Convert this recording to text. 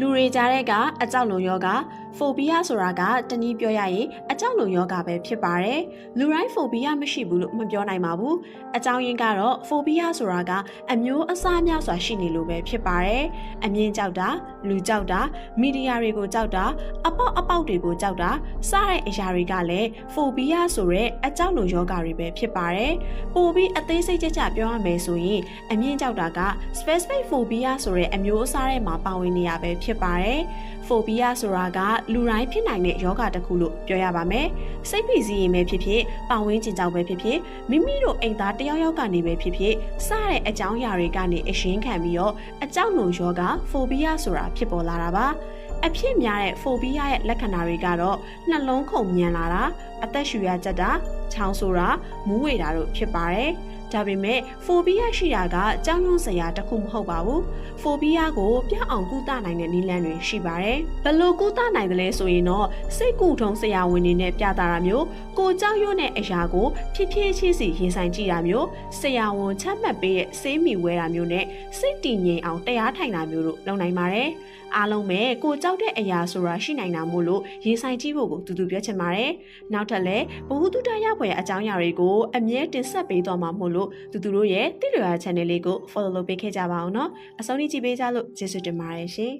လူတွေကြားတဲ့ကအကြောက်လုံယောဂဖိုဘီယာဆိုတာကတနည်းပြောရရင်အကြောက်လုံယောဂပဲဖြစ်ပါတယ်။လူတိုင်းဖိုဘီယာမရှိဘူးလို့မပြောနိုင်ပါဘူး။အကြောင်းရင်းကတော့ဖိုဘီယာဆိုတာကအမျိုးအစားများစွာရှိနေလို့ပဲဖြစ်ပါတယ်။အမြင့်ကြောက်တာလူကြောက်တာမီဒီယာတွေကိုကြောက်တာအပေါက်တွေကိုကြောက်တာစတဲ့အရာတွေကလည်းဖိုဘီယာဆိုတဲ့အကြောက်လုံယောဂတွေပဲဖြစ်ပါတယ်။ပိုပြီးအသေးစိတ်ကြပြောရမယ်ဆိုရင်အမြင့်ကြောက်တာက specific phobia ဆိုတဲ့အမျိုးအစားထဲမှာပါဝင်နေရပဲဖြစ်ပါတယ်။ phobia ဆိုတာကလူတိုင်းဖြစ်နိုင်တဲ့ယောဂတစ်ခုလို့ပြောရပါမယ်။စိတ်ဖိစီးရင်ပဲဖြစ်ဖြစ်ပတ်ဝန်းကျင်ကြောင့်ပဲဖြစ်ဖြစ်မိမိတို့အိမ်သားတယောက်ယောက်ကနေပဲဖြစ်ဖြစ်စတဲ့အကြောင်းအရာတွေကနေအရှင်းခံပြီးတော့အကြောက်လုံယောဂ phobia ဆိုတာဖြစ်ပေါ်လာတာပါ။အဖြစ်များတဲ့ phobia ရဲ့လက္ခဏာတွေကတော့နှလုံးခုန်မြန်လာတာအသက်ရှူရကြတာချောင်းဆိုတာမူးဝေတာတို့ဖြစ်ပါတယ်။ဒါပေမဲ့ဖိုဘီယာရှိတာကကြောက်ရွံ့စရာတစ်ခုမဟုတ်ပါဘူး။ဖိုဘီယာကိုပြောင်းအောင်ကုသနိုင်တဲ့နည်းလမ်းတွေရှိပါတယ်။ဘယ်လိုကုသနိုင်တယ်လဲဆိုရင်တော့စိတ်ကူထုံးဆရာဝန်တွေနဲ့ပြသတာမျိုးကိုကြောက်ရွံ့တဲ့အရာကိုဖြည်းဖြည်းချင်းစီရင်ဆိုင်ကြည့်တာမျိုးဆရာဝန်ချမှတ်ပေးတဲ့ဆေးမီဝဲတာမျိုးနဲ့စိတ်တည်ငြိမ်အောင်တရားထိုင်တာမျိုးတို့လုပ်နိုင်ပါတယ်။အားလုံးပဲကိုကြောက်တဲ့အရာဆိုတာရှိနိုင်တာမို့လို့ရင်ဆိုင်ကြည့်ဖို့ကိုတူတူပြောချင်ပါတယ်။နောက်ထပ်လည်းဘ ഹു တုတရဖွယ်အကြောင်းအရာတွေကိုအမြဲတင်ဆက်ပေးသွားမှာမို့လို့သူတို့ရဲ့တိရရ channel လေးကို follow လုပ်ပေးခဲ့ကြပါအောင်နော်အဆုံးထိကြည့်ပေးကြလို့ကျေးဇူးတင်ပါတယ်ရှင်